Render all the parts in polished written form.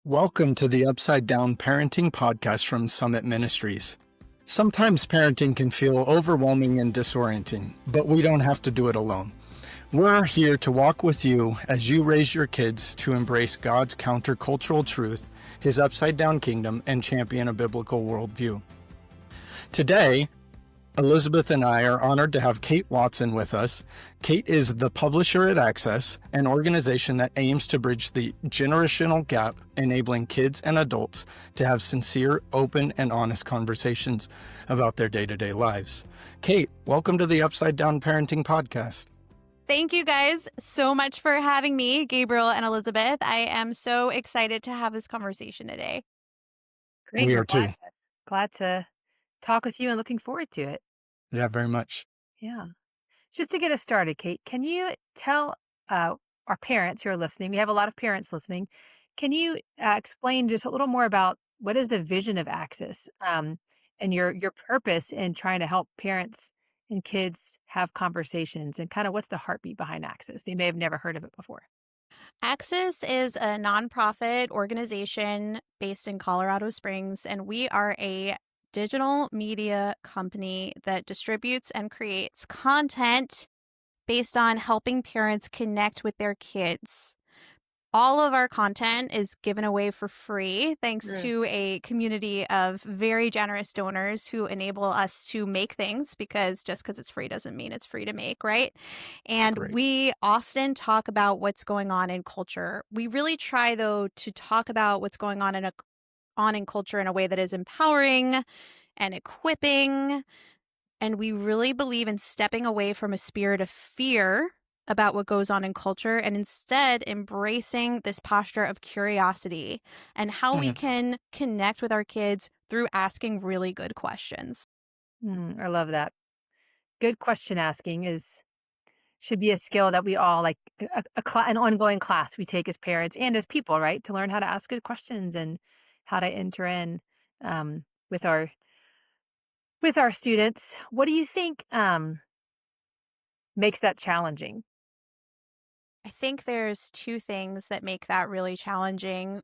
Welcome to the Upside Down Parenting Podcast from Summit Ministries. Sometimes parenting can feel overwhelming and disorienting, but we don't have to do it alone. We're here to walk with you as you raise your kids to embrace God's countercultural truth, His upside down kingdom, and champion a biblical worldview. Today, Elizabeth and I are honored to have Kate Watson with us. Kate is the publisher at Access, an organization that aims to bridge the generational gap, enabling kids and adults to have sincere, open, and honest conversations about their day-to-day lives. Kate, welcome to the Upside Down Parenting Podcast. Thank you guys so much for having me, Gabriel and Elizabeth. I am so excited to have this conversation today. Great. We We're are too. glad to talk with you and looking forward to it. Yeah, very much. Yeah. Just to get us started, Kate, can you tell our parents who are listening, we have a lot of parents listening, can you explain just a little more about what is the vision of Access and your purpose in trying to help parents and kids have conversations, and kind of what's the heartbeat behind Access? They may have never heard of it before. Access is a nonprofit organization based in Colorado Springs, and we are a digital media company that distributes and creates content based on helping parents connect with their kids. All of our content is given away for free thanks to a community of very generous donors who enable us to make things, because just because it's free doesn't mean it's free to make, right? And Great. we often talk about what's going on in culture. We really try, though, to talk about what's going on in culture in a way that is empowering and equipping. And we really believe in stepping away from a spirit of fear about what goes on in culture and instead embracing this posture of curiosity and how we can connect with our kids through asking really good questions. I love that. Good question asking should be a skill that we all, like an ongoing class we take as parents and as people, right? To learn how to ask good questions and how to enter in with our students. What do you think makes that challenging? I think there's two things that make that really challenging.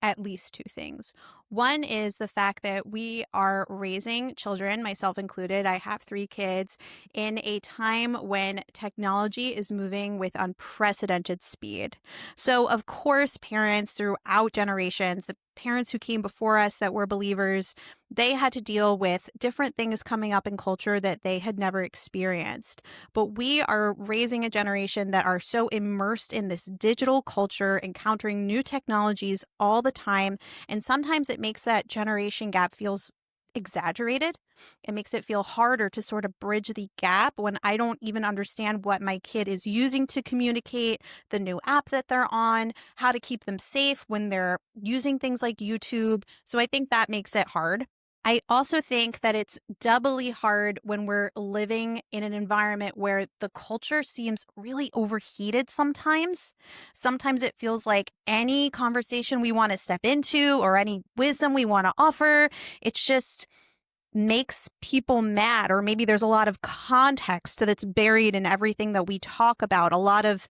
At least two things. One is the fact that we are raising children, myself included. I have 3 kids, in a time when technology is moving with unprecedented speed. So, of course, parents throughout generations, the parents who came before us that were believers, they had to deal with different things coming up in culture that they had never experienced. But we are raising a generation that are so immersed in this digital culture, encountering new technologies all the time. And sometimes it makes that generation gap feels exaggerated. It makes it feel harder to sort of bridge the gap when I don't even understand what my kid is using to communicate, the new app that they're on, how to keep them safe when they're using things like YouTube. So I think that makes it hard. I also think that it's doubly hard when we're living in an environment where the culture seems really overheated sometimes. Sometimes it feels like any conversation we want to step into or any wisdom we want to offer, it's just makes people mad, or maybe there's a lot of context that's buried in everything that we talk about, a lot of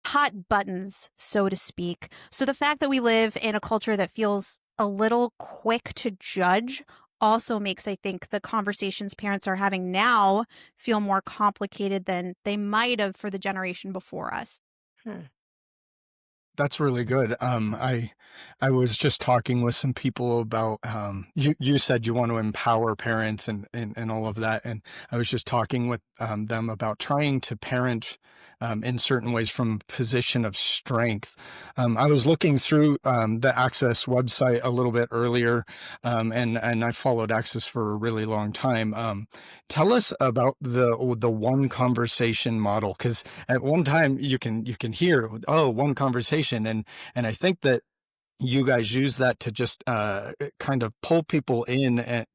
hot buttons, so to speak. So the fact that we live in a culture that feels a little quick to judge also makes, I think, the conversations parents are having now feel more complicated than they might have for the generation before us. That's really good. I was just talking with some people about you said you want to empower parents and all of that, and I was just talking with them about trying to parent in certain ways from a position of strength. I was looking through the Access website a little bit earlier, and I followed Access for a really long time. Tell us about the one conversation model, because at one time you can hear, oh, one conversation. And I think that you guys use that to just kind of pull people in, and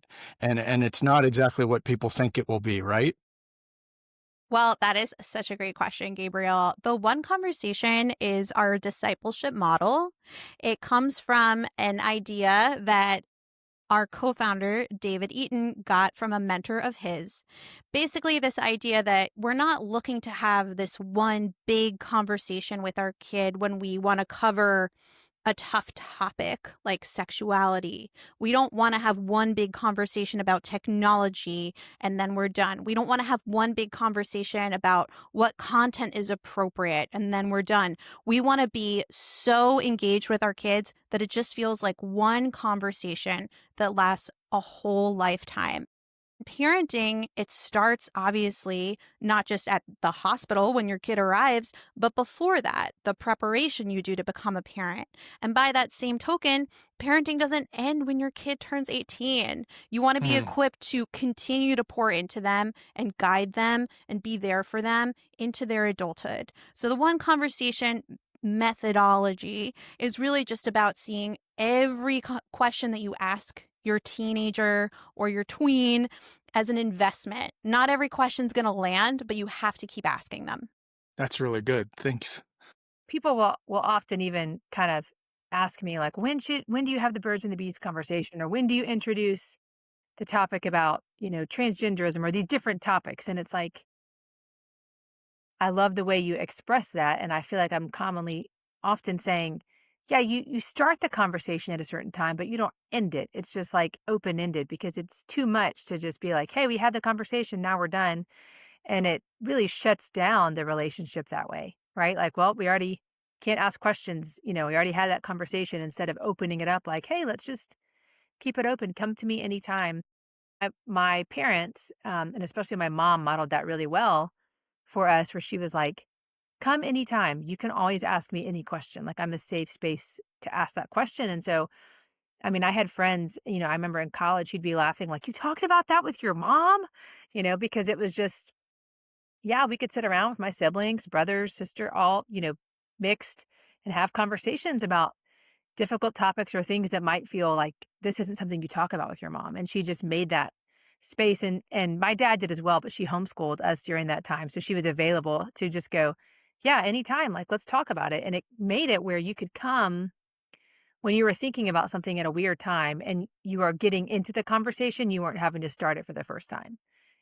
it's not exactly what people think it will be, right? Well, that is such a great question, Gabriel. The one conversation is our discipleship model. It comes from an idea that our co founder, David Eaton, got from a mentor of his. Basically, this idea that we're not looking to have this one big conversation with our kid when we want to cover a tough topic like sexuality. We don't want to have one big conversation about technology and then we're done. We don't want to have one big conversation about what content is appropriate and then we're done. We want to be so engaged with our kids that it just feels like one conversation that lasts a whole lifetime. Parenting, it starts obviously not just at the hospital when your kid arrives, but before that, the preparation you do to become a parent. And by that same token, parenting doesn't end when your kid turns 18. You want to be Hmm. equipped to continue to pour into them and guide them and be there for them into their adulthood. So the one conversation methodology is really just about seeing every question that you ask your teenager or your tween as an investment. Not every question's going to land, but you have to keep asking them. That's really good. Thanks. People will often even kind of ask me like, when do you have the birds and the bees conversation, or when do you introduce the topic about, transgenderism or these different topics? And it's like, I love the way you express that. And I feel like I'm often saying, yeah, you start the conversation at a certain time, but you don't end it. It's just like open ended, because it's too much to just be like, hey, we had the conversation, now we're done. And it really shuts down the relationship that way, right? Like, well, we already can't ask questions. We already had that conversation, instead of opening it up like, hey, let's just keep it open. Come to me anytime. My parents, and especially my mom, modeled that really well for us, where she was like, come anytime. You can always ask me any question. Like, I'm a safe space to ask that question. And so, I mean, I had friends, I remember in college, he'd be laughing, like, you talked about that with your mom, because it was just, yeah, we could sit around with my siblings, brothers, sister, all, mixed, and have conversations about difficult topics or things that might feel like this isn't something you talk about with your mom. And she just made that space. And my dad did as well, but she homeschooled us during that time. So she was available to just go, yeah, anytime, like, let's talk about it. And it made it where you could come when you were thinking about something at a weird time and you are getting into the conversation, you weren't having to start it for the first time.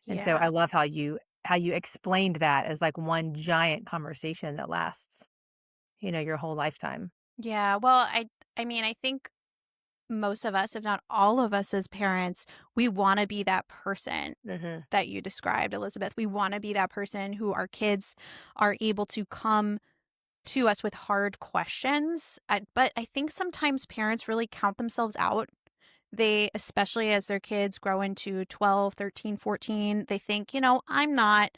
And so I Yeah. love how you explained that as like one giant conversation that lasts, your whole lifetime. Yeah. Well, I mean, I think most of us, if not all of us as parents, we want to be that person Hmm. that you described, Elizabeth. We want to be that person who our kids are able to come to us with hard questions. But I think sometimes parents really count themselves out. They, especially as their kids grow into 12, 13, 14, they think, I'm not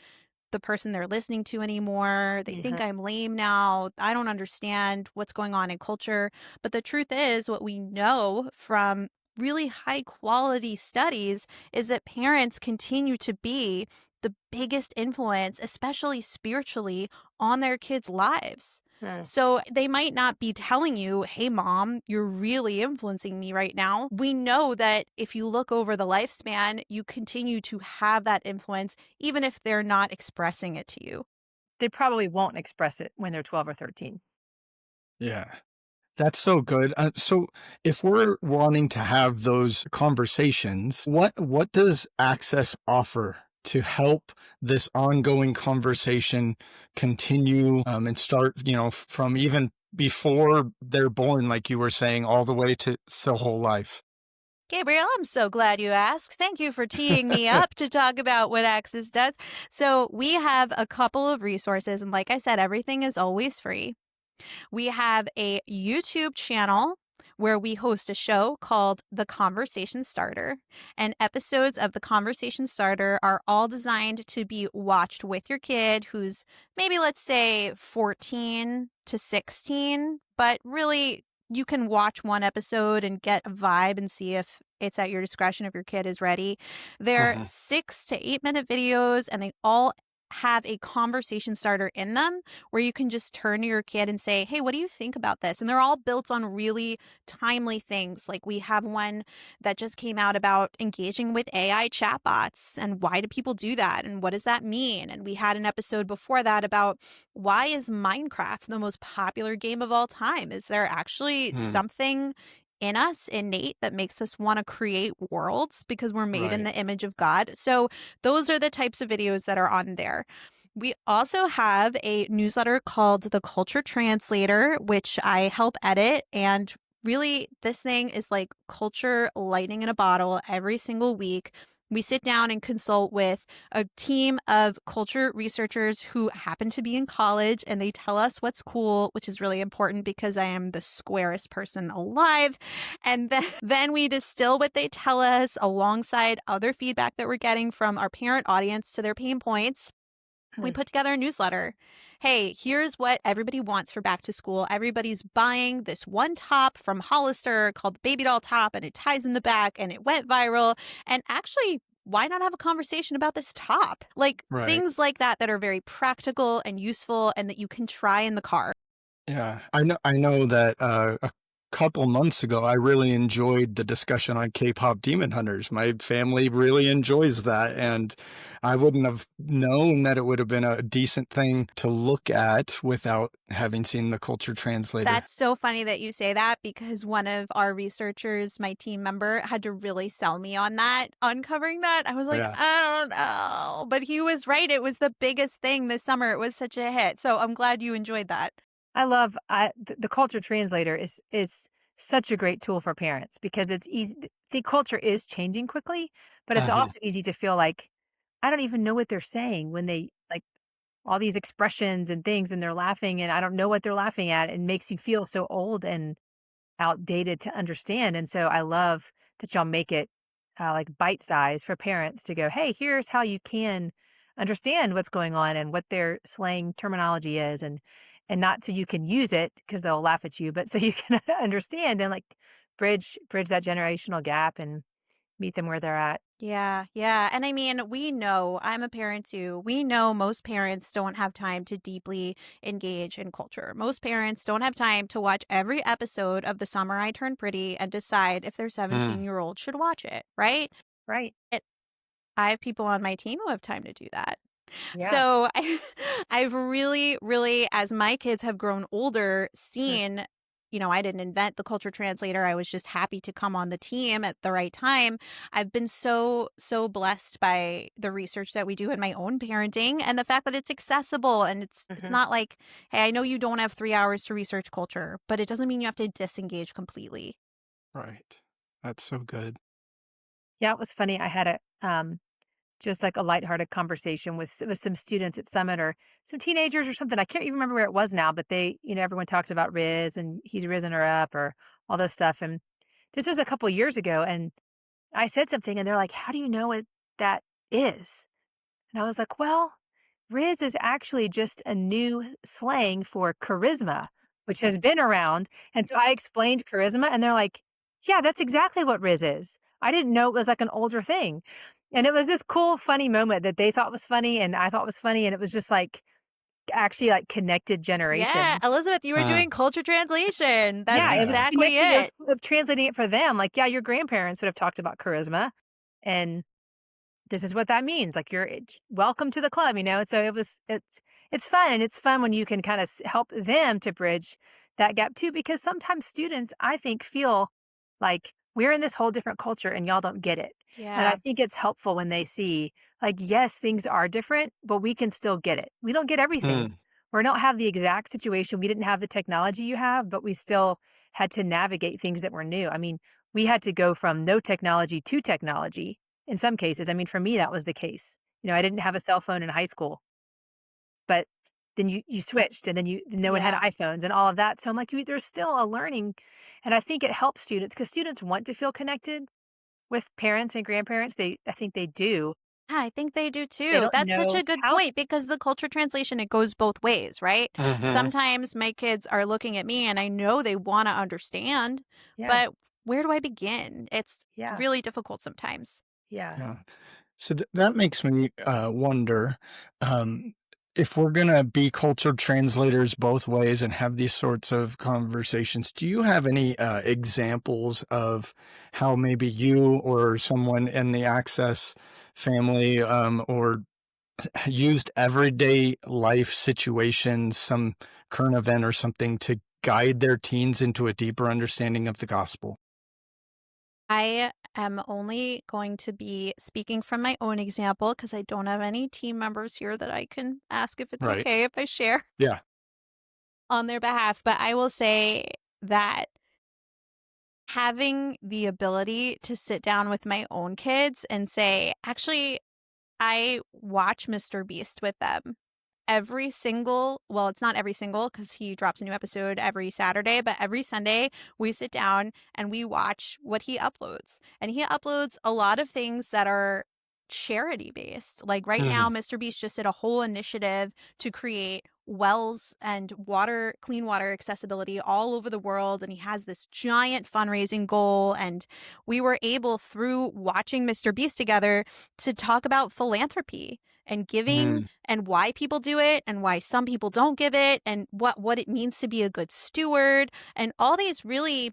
the person they're listening to anymore. They think Yeah. I'm lame now. I don't understand what's going on in culture. But the truth is, what we know from really high quality studies is that parents continue to be the biggest influence, especially spiritually, on their kids' lives. So they might not be telling you, hey, mom, you're really influencing me right now. We know that if you look over the lifespan, you continue to have that influence, even if they're not expressing it to you. They probably won't express it when they're 12 or 13. Yeah. That's so good. So if we're wanting to have those conversations, what does Access offer to help this ongoing conversation continue, and start, from even before they're born, like you were saying, all the way to the whole life? Gabriel, I'm so glad you asked. Thank you for teeing me up to talk about what Access does. So, we have a couple of resources, and like I said, everything is always free. We have a YouTube channel where we host a show called The Conversation Starter. And episodes of The Conversation Starter are all designed to be watched with your kid who's maybe, let's say, 14 to 16. But really, you can watch one episode and get a vibe and see if it's at your discretion if your kid is ready. They're Mhm. 6 to 8 minute videos, and they all have a conversation starter in them where you can just turn to your kid and say, hey, what do you think about this? And they're all built on really timely things. Like we have one that just came out about engaging with AI chatbots and why do people do that? And what does that mean? And we had an episode before that about why is Minecraft the most popular game of all time? Is there actually Hmm. something in us innate that makes us want to create worlds because we're made in Right. the image of God. So those are the types of videos that are on there. We also have a newsletter called The Culture Translator, which I help edit. And really, this thing is like culture lightning in a bottle every single week. We sit down and consult with a team of culture researchers who happen to be in college, and they tell us what's cool, which is really important because I am the squarest person alive. And then we distill what they tell us alongside other feedback that we're getting from our parent audience to their pain points. We Hmm. put together a newsletter. Hey, here's what everybody wants for back to school. Everybody's buying this one top from Hollister called the baby doll top, and it ties in the back and it went viral. And actually, why not have a conversation about this top? Like Right. things like that that are very practical and useful and that you can try in the car. Yeah, I know that a couple months ago, I really enjoyed the discussion on K-pop Demon Hunters. My family really enjoys that, and I wouldn't have known that it would have been a decent thing to look at without having seen the Culture Translator. That's so funny that you say that because one of our researchers, my team member, had to really sell me on that, uncovering that. I was like, Yeah. I don't know. But he was right. It was the biggest thing this summer. It was such a hit. So I'm glad you enjoyed that. I love the culture translator is such a great tool for parents because it's easy. The culture is changing quickly, but it's Uh-huh. also easy to feel like I don't even know what they're saying when they like all these expressions and things and they're laughing and I don't know what they're laughing at. It makes you feel so old and outdated to understand. And so I love that y'all make it like bite size for parents to go, hey, here's how you can understand what's going on and what their slang terminology is, and not so you can use it because they'll laugh at you, but so you can understand and like bridge that generational gap and meet them where they're at. Yeah, yeah. And I mean, we know, I'm a parent too. We know most parents don't have time to deeply engage in culture. Most parents don't have time to watch every episode of The Summer I Turned Pretty and decide if their Mm. 17-year-old should watch it, right? Right. It, I have people on my team who have time to do that. Yeah. So I've really, really, as my kids have grown older, Mm. seen, I didn't invent the culture translator. I was just happy to come on the team at the right time. I've been so, so blessed by the research that we do in my own parenting and the fact that it's accessible and it's Hmm. not like, hey, I know you don't have 3 hours to research culture, but it doesn't mean you have to disengage completely. Right. That's so good. Yeah, it was funny. I had a just like a lighthearted conversation with some students at Summit or some teenagers or something. I can't even remember where it was now, but they, everyone talks about Riz and he's risen her up or all this stuff. And this was a couple years ago, and I said something, and they're like, "How do you know what that is?" And I was like, "Well, Riz is actually just a new slang for charisma, which has been around." And so I explained charisma, and they're like, "Yeah, that's exactly what Riz is. I didn't know it was like an older thing." And it was this cool, funny moment that they thought was funny and I thought was funny. And it was just like actually like connected Yeah, generations. Elizabeth, you were Uh, doing culture translation. That's Yeah, it was yeah. exactly connected. It it. was translating it for them. Like, yeah, your grandparents would have talked about charisma. And this is what that means. Like welcome to the club, So it's fun, and it's fun when you can kind of help them to bridge that gap too, because sometimes students, I think, feel like we're in this whole different culture and y'all don't get it. And I Yeah. think it's helpful when they see, like, yes, things are different, but we can still get it. We don't get everything. Mm. We don't have the exact situation. We didn't have the technology you have, but we still had to navigate things that were new. I mean, we had to go from no technology to technology in some cases. I mean, for me, that was the case. I didn't have a cell phone in high school, but then you switched, and then no one had Yeah. iPhones and all of that. So I'm like, there's still a learning, and I think it helps students because students want to feel connected with parents and grandparents. I think they do. Yeah, I think they do They too. don't That's such know a good how. point because the culture translation, it goes both ways, right? Mhm. Sometimes my kids are looking at me and I know they want to understand, Yeah, but where do I begin? It's yeah, really difficult sometimes. yeah. Yeah. So that makes me wonder um, if we're going to be culture translators both ways and have these sorts of conversations. Do you have any examples of how maybe you or someone in the Access family or used everyday life situations, some current event or something to guide their teens into a deeper understanding of the gospel? I am only going to be speaking from my own example because I don't have any team members here that I can ask if it's Right. okay if I share Yeah. on their behalf. But I will say that having the ability to sit down with my own kids and say, actually, I watch Mr. Beast with them. Every single, well, it's not every single because he drops a new episode every Saturday, but every Sunday we sit down and we watch what he uploads. And he uploads a lot of things that are charity based. Like right now, Mhm. Mr. Beast just did a whole initiative to create wells and water, clean water accessibility all over the world. And he has this giant fundraising goal. And we were able, through watching Mr. Beast together, to talk about philanthropy and giving Mm. and why people do it and why some people don't give it and what it means to be a good steward and all these really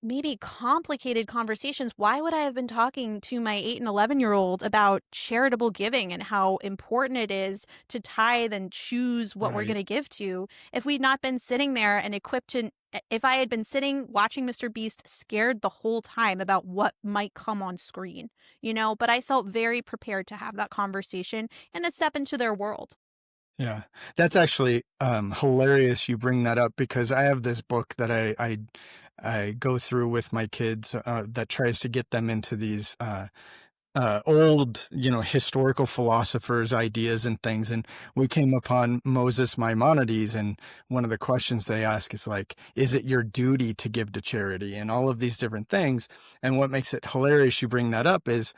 maybe complicated conversations. Why would I have been talking to my 8 and 11-year-old about charitable giving and how important it is to tithe and choose what we're going Right. to give to if we'd not been sitting there and equipped to, if I had been sitting watching Mr. Beast scared the whole time about what might come on screen, but I felt very prepared to have that conversation and to step into their world. Yeah. That's actually hilarious you bring that up because I have this book that I go through with my kids that tries to get them into these old, historical philosophers' ideas and things. And we came upon Moses Maimonides, and one of the questions they ask is like, is it your duty to give to charity? And all of these different things. And what makes it hilarious you bring that up is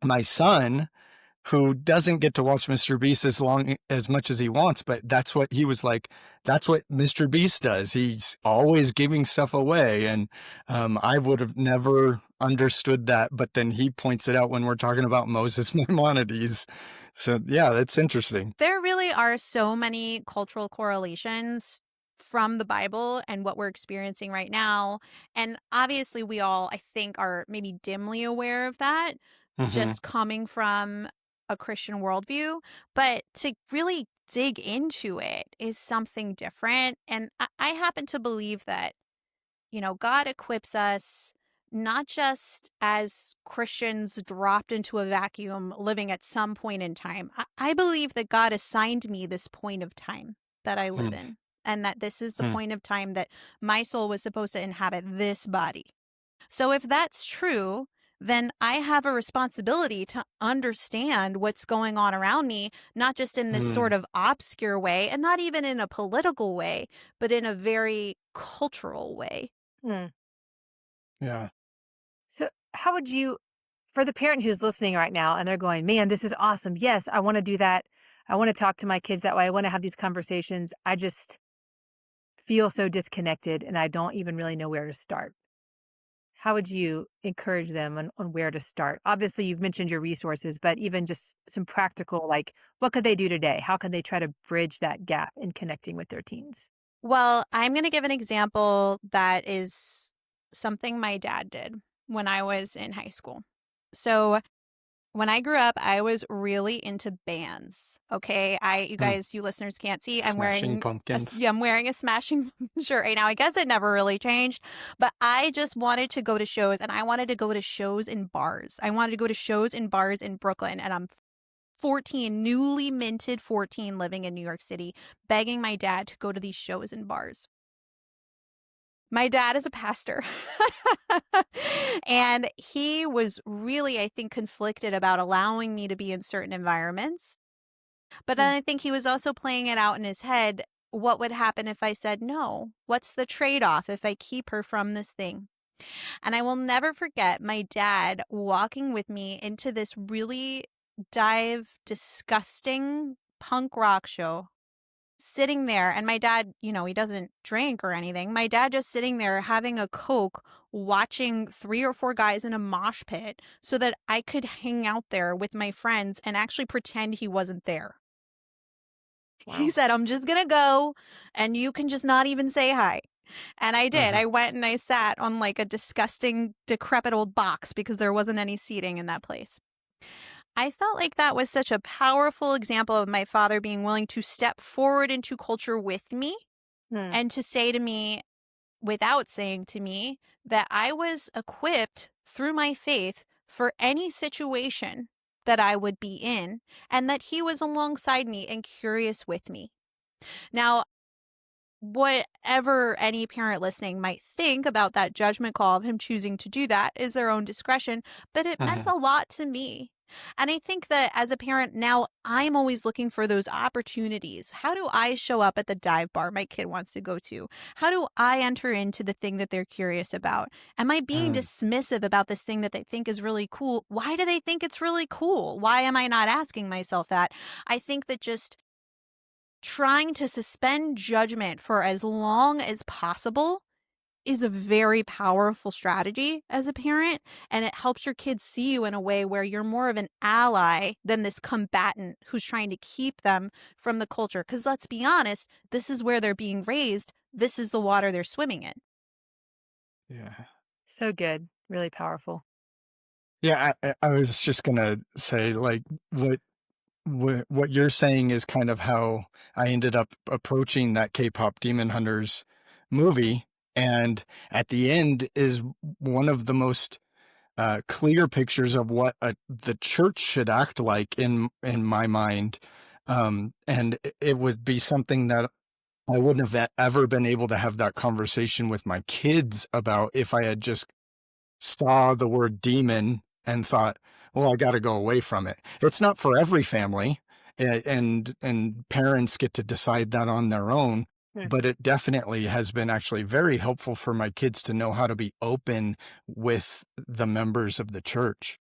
my son, who doesn't get to watch Mr. Beast as much as he wants, but that's what he was like. That's what Mr. Beast does. He's always giving stuff away, and I would have never understood that. But then he points it out when we're talking about Moses Maimonides. So yeah, that's interesting. There really are so many cultural correlations from the Bible and what we're experiencing right now. And obviously, we all, I think, are maybe dimly aware of that, Hmm. just coming from a Christian worldview. But to really dig into it is something different. And I happen to believe that God equips us not just as Christians dropped into a vacuum living at some point in time. I believe that God assigned me this point of time that I live in, and that this is the Hmm. point of time that my soul was supposed to inhabit this body. So if that's true, then I have a responsibility to understand what's going on around me, not just in this Hmm. sort of obscure way, and not even in a political way, but in a very cultural way. Hmm. Yeah. So, how would you, for the parent who's listening right now and they're going, man, this is awesome. Yes, I want to do that. I want to talk to my kids that way. I want to have these conversations. I just feel so disconnected and I don't even really know where to start. How would you encourage them on where to start? Obviously, you've mentioned your resources, but even just some practical, like what could they do today? How can they try to bridge that gap in connecting with their teens? Well, I'm going to give an example that is something my dad did when I was in high school. So, when I grew up, I was really into bands. Okay, you Hmm. guys, you listeners can't see. Smashing Pumpkins. I'm wearing a Smashing shirt right now. I guess it never really changed, but I just wanted to go to shows, and I wanted to go to shows in bars. I wanted to go to shows in bars in Brooklyn, and I'm 14, newly minted 14, living in New York City, begging my dad to go to these shows in bars. My dad is a pastor. And he was really, I think, conflicted about allowing me to be in certain environments. But Hmm. then I think he was also playing it out in his head. What would happen if I said no? What's the trade off if I keep her from this thing? And I will never forget my dad walking with me into this really disgusting punk rock show, sitting there. And my dad, he doesn't drink or anything. My dad just sitting there having a Coke, watching 3 or 4 guys in a mosh pit so that I could hang out there with my friends and actually pretend he wasn't there. He Wow. said, I'm just going to go and you can just not even say hi. And I did. Uh-huh. I went and I sat on like a disgusting, decrepit old box because there wasn't any seating in that place. I felt like that was such a powerful example of my father being willing to step forward into culture with me Hmm. and to say to me, without saying to me, that I was equipped through my faith for any situation that I would be in, and that he was alongside me and curious with me. Now, whatever any parent listening might think about that judgment call of him choosing to do that is their own discretion, but it meant Mhm. a lot to me. And I think that as a parent now, I'm always looking for those opportunities. How do I show up at the dive bar my kid wants to go to? How do I enter into the thing that they're curious about? Am I being Mm. dismissive about this thing that they think is really cool? Why do they think it's really cool? Why am I not asking myself that? I think that just trying to suspend judgment for as long as possible is a very powerful strategy as a parent, and it helps your kids see you in a way where you're more of an ally than this combatant who's trying to keep them from the culture. Because let's be honest, this is where they're being raised, this is the water they're swimming in. Yeah. So good. Really powerful. Yeah, I was just gonna say, like, what you're saying is kind of how I ended up approaching that K-pop Demon Hunters movie, and at the end is one of the most clear pictures of what the church should act like in my mind, and it would be something that I wouldn't have ever been able to have that conversation with my kids about if I had just saw the word demon and thought, well, I got to go away from it. It's not for every family, and parents get to decide that on their own. Hmm. But it definitely has been actually very helpful for my kids to know how to be open with the members of the church.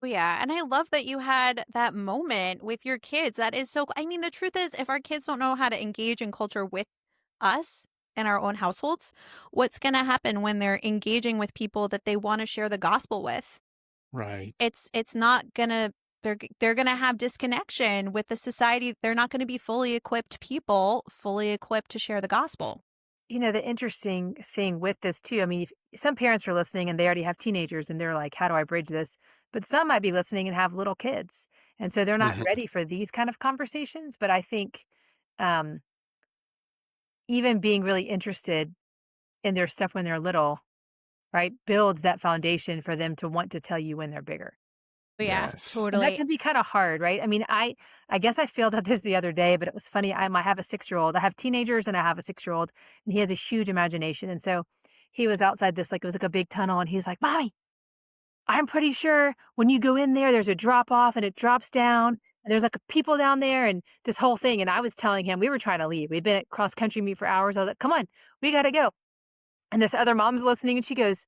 Oh, yeah, and I love that you had that moment with your kids. That is so I mean, the truth is, if our kids don't know how to engage in culture with us in our own households, what's gonna happen when they're engaging with people that they wanna share the gospel with? Right. It's not gonna they're gonna have disconnection with the society. They're not gonna be fully equipped people, fully equipped to share the gospel. The interesting thing with this too, I mean, some parents are listening and they already have teenagers and they're like, how do I bridge this? But some might be listening and have little kids. And so they're not Mhm. ready for these kind of conversations. But I think um, even being really interested in their stuff when they're little, right, builds that foundation for them to want to tell you when they're bigger. But yeah, Yes. And that totally. can be kind of hard, right? I mean, I guess I failed at this the other day, but it was funny. I have a 6-year-old. I have teenagers and I have a 6-year-old, and he has a huge imagination. And so he was outside this, like, it was like a big tunnel, and he's like, Mommy, I'm pretty sure when you go in there, there's a drop off and it drops down, and there's like a people down there and this whole thing. And I was telling him we were trying to leave. We'd been at cross country meet for hours. I was like, come on, we got to go. And this other mom's listening and she goes,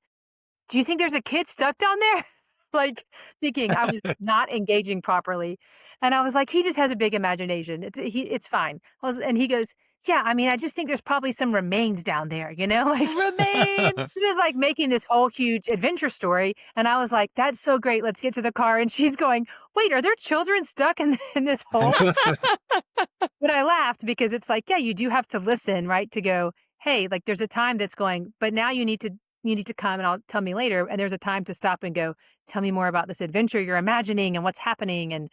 do you think there's a kid stuck down there? Like, thinking I was not engaging properly. And I was like, he just has a big imagination. It's fine. And he goes, yeah, I mean, I just think there's probably some remains down there, like Remains. just like making this whole huge adventure story. And I was like, that's so great. Let's get to the car. And she's going, wait, are there children stuck in this hole? But I laughed because it's like, yeah, you do have to listen, right? To go, hey, like there's a time that's going, but now you need to come and I'll tell me later. And there's a time to stop and go, tell me more about this adventure you're imagining and what's happening and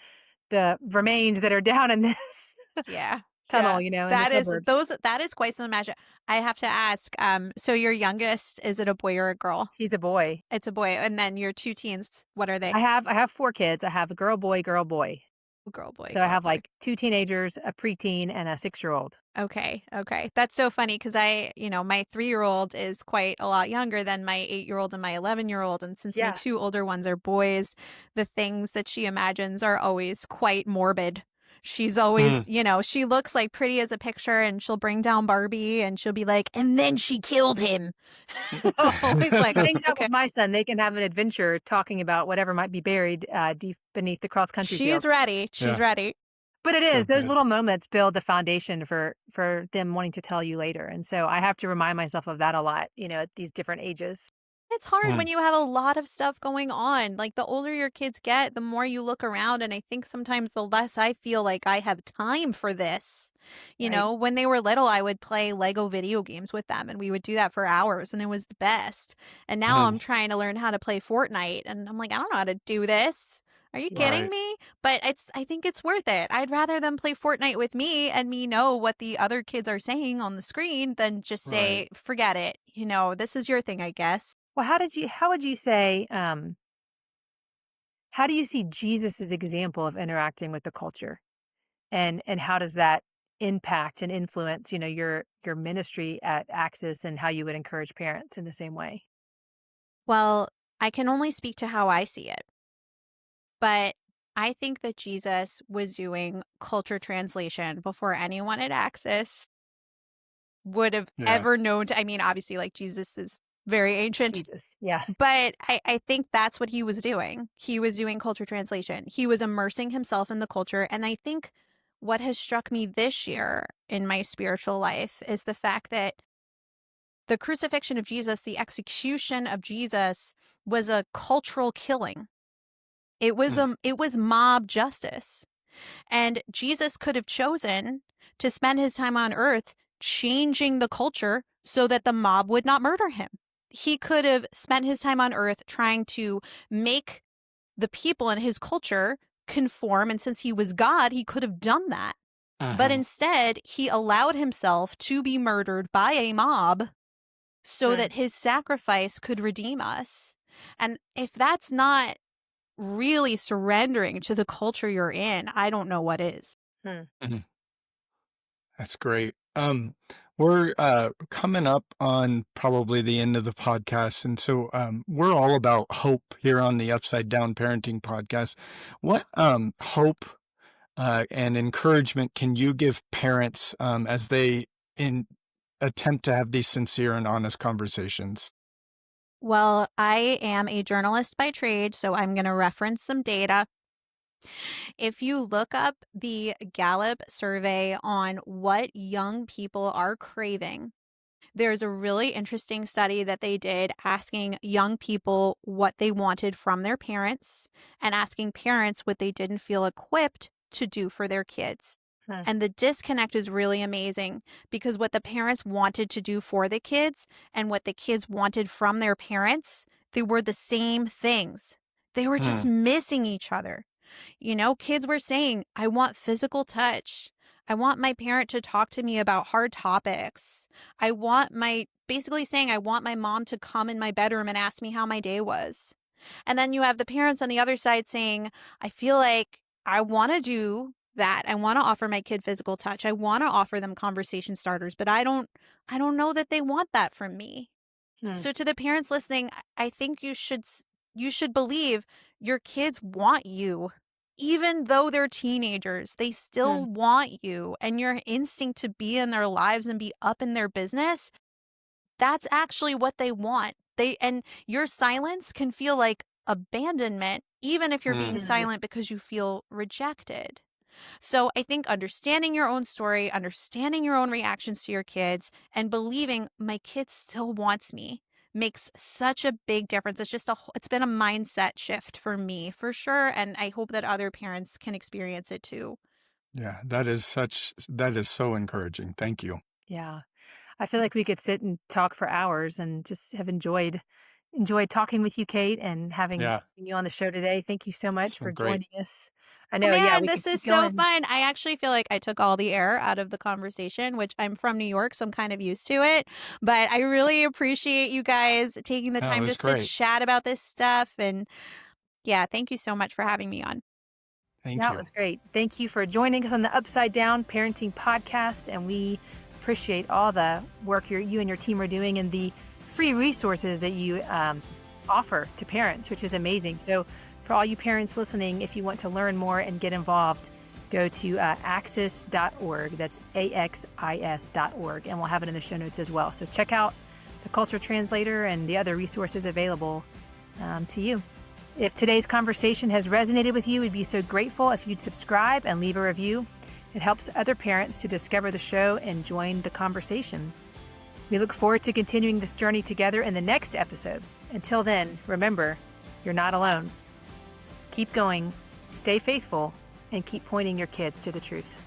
the remains that are down in this Yeah. tunnel, Yeah. in the suburbs. That is quite some imagine. I have to ask, so your youngest, is it a boy or a girl? He's a boy. It's a boy. And then your two teens, what are they? I have 4 kids. I have a girl, boy, girl, boy. Girl, boy, So I girl, have boy. like 2 teenagers, a preteen, and a 6-year-old. Okay, okay. That's so funny because my 3-year-old is quite a lot younger than my 8-year-old and my 11-year-old. And since my Yeah. two older ones are boys, the things that she imagines are always quite morbid. She's always, Mm. she looks like pretty as a picture and she'll bring down Barbie and she'll be like, and then she killed him. Always like, Hangs out okay. with my son. They can have an adventure talking about whatever might be buried deep beneath the cross country field. She's ready. She's Yeah, ready. But it so is, those good. little moments build the foundation for them wanting to tell you later. And so I have to remind myself of that a lot, at these different ages. It's hard Mm. when you have a lot of stuff going on. Like, the older your kids get, the more you look around, and I think sometimes the less I feel like I have time for this. Right. When they were little, I would play Lego video games with them, and we would do that for hours, and it was the best. And now I'm Mhm. trying to learn how to play Fortnite, and I'm like, "I don't know how to do this. Are you Yeah. kidding Right. me?" But I think it's worth it. I'd rather them play Fortnite with me and me know what the other kids are saying on the screen than just Right. say, "Forget it. This is your thing, I guess." Well, how would you say, how do you see Jesus' example of interacting with the culture? And how does that impact and influence, your ministry at Axis and how you would encourage parents in the same way? Well, I can only speak to how I see it, but I think that Jesus was doing culture translation before anyone at Axis would have Yeah. ever known to. I mean, obviously, like Jesus is very ancient, Jesus. Yeah. but I think that's what he was doing. He was doing culture translation. He was immersing himself in the culture. And I think what has struck me this year in my spiritual life is the fact that the crucifixion of Jesus, the execution of Jesus, was a cultural killing. Mm. It was mob justice. And Jesus could have chosen to spend his time on earth changing the culture so that the mob would not murder him. He could have spent his time on earth trying to make the people in his culture conform. And since he was God, he could have done that. But Uh-huh. instead, he allowed himself to be murdered by a mob so Mm, that his sacrifice could redeem us. And if that's not really surrendering to the culture you're in, I don't know what is. mm. Mhm. That's great. We're coming up on probably the end of the podcast, and so we're all about hope here on the Upside Down Parenting Podcast. What hope and encouragement can you give parents as they in attempt to have these sincere and honest conversations? Well, I am a journalist by trade, so I'm going to reference some data. If you look up the Gallup survey on what young people are craving, there's a really interesting study that they did asking young people what they wanted from their parents and asking parents what they didn't feel equipped to do for their kids. Hmm. And the disconnect is really amazing because what the parents wanted to do for the kids and what the kids wanted from their parents, they were the same things. They were just Hmm. missing each other. Kids were saying, I want physical touch. I want my parent to talk to me about hard topics. Basically saying, I want my mom to come in my bedroom and ask me how my day was. And then you have the parents on the other side saying, I feel like I want to do that. I want to offer my kid physical touch. I want to offer them conversation starters, but I don't know that they want that from me. Hmm. So to the parents listening, I think you should believe your kids want you. Even though they're teenagers, they Hmm. still want you, and your instinct to be in their lives and be up in their business, that's actually what they want. And your silence can feel like abandonment even if you're being Hmm. Mm. silent because you feel rejected. So I think understanding your own story, understanding your own reactions to your kids, and believing my kid still wants me makes such a big difference. It's been a mindset shift for me for sure. And I hope that other parents can experience it too. Yeah, that is so encouraging. Thank you. Yeah. I feel like we could sit and talk for hours and just have enjoyed talking with you, Kate, and having Yeah, you on the show today. Thank you so it's much been for great. joining us. I Oh know, yeah, man, we could this is keep so going. fun. I actually feel like I took all the air out of the conversation, which I'm from New York, so I'm kind of used to it. But I really appreciate you guys taking the No, it time was just to great. chat about this stuff. And yeah, thank you so much for having me on. Thank That you. was great. Thank you for joining us on the Upside Down Parenting Podcast, and we appreciate all the work you and your team are doing and the free resources that you offer to parents, which is amazing. So, for all you parents listening, if you want to learn more and get involved, go to axis.org. That's AXIS.org, and we'll have it in the show notes as well. So, check out the Culture Translator and the other resources available to you. If today's conversation has resonated with you, we'd be so grateful if you'd subscribe and leave a review. It helps other parents to discover the show and join the conversation. We look forward to continuing this journey together in the next episode. Until then, remember, you're not alone. Keep going, stay faithful, and keep pointing your kids to the truth.